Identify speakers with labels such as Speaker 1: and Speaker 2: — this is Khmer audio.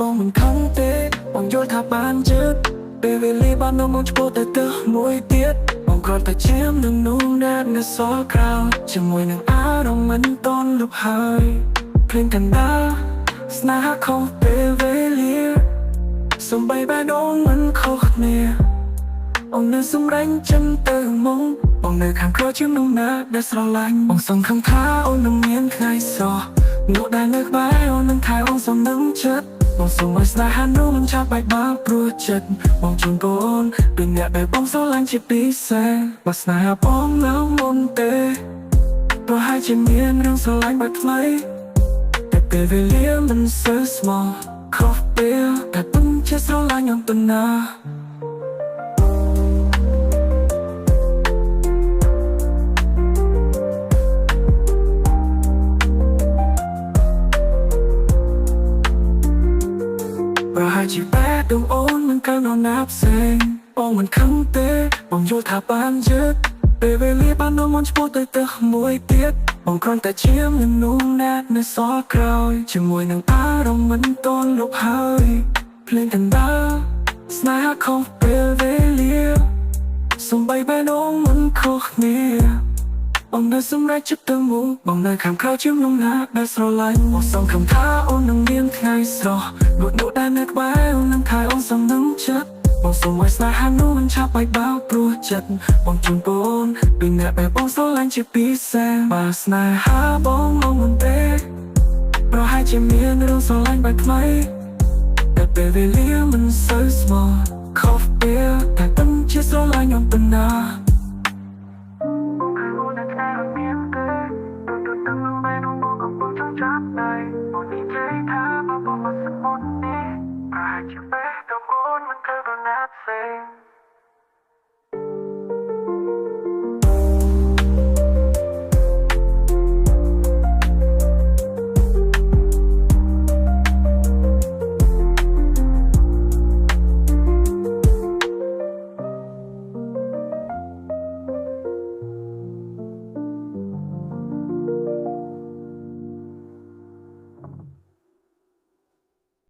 Speaker 1: បងមិនខំទេបងយល់ថាបានជឿពេលវេលាបាននាំមកឆ្ពោះទៅមួយទៀតបងគ្រាន់តែឈាមនឹងនោះណាត់នៅសល់ក្រោយជាមួយនឹងអារម្មណ៍មិនតន់លុបហើយភ្លេងកណ្ដាលស្នេហាខុសពេលវេលាសំបីបែបដូងមិនខុសគ្នាបងនៅសម្រេចចិនទៅមុំបងនៅខាងក្រោយជាងនោះណាដែលស្រឡាញ់បងសង្ឃឹមថាអូននឹងមានថ្ងៃសោះនោះដែលនៅក្បែរអូននឹងថែអូនសំនឹងចិត្តបងសូមឲ្យស្នេហានោះមិនឆាប់បែកបាក់ព្រោះចិត្តបងជូនបងអូនពីអ្នកដែលបងស្រឡាញ់ជាពិសេសបើស្នេហាបងនៅមុនទេប្រហែលជាមានរឿងស្រឡាញ់បែបថ្មីតែពេលវេលាមិនសូវស្មោះខុសពេលតែពិតជាស្រឡាញ់អូនទៅណាប្រហែលជាបែបដងអូនមិនកើនរណាផ្សេងបងមិនខឹងទេបងយល់ថាបានយឺតពេលវេលាបាននាំមកឆ្ពោះទៅមួយទៀតបងគ្រាន់តែឈាមនឹងនោះណាត់នៅសល់ក្រោយជាមួយនឹងអារម្មណ៍មិនតន់លុបហើយភ្លេងកណ្ដាលស្នេហាខុសពេលវេលាសំបីបែបដូងមិនខុសគ្នាបងនៅសម្រេចចិត្តទៅមុខបងនៅខាងក្រោយជាងនោះណាដែលស្រឡាញ់បងសង្ឃឹមថាអូននឹងមានថ្ងៃស្រស់នោះដែលនៅក្បែរអូននឹងថែអូនសំនឹងចិត្តបងសូមឲ្យស្នេហានោះមិនឆាប់បែកបាក់ព្រោះចិត្តបងជូនបងពីអ្នកដែលបងស្រឡាញ់ជាពិសេសបើស្នេហាបងមកមិនទេប្រហែលជាមានរឿងស្រឡាញ់បែបថ្មីតែពេលវេលាមិនសូវស្មោះខុសពេលតែពិតជាស្រឡាញ់អូនទៅណាI just bet the moon would cover nothing.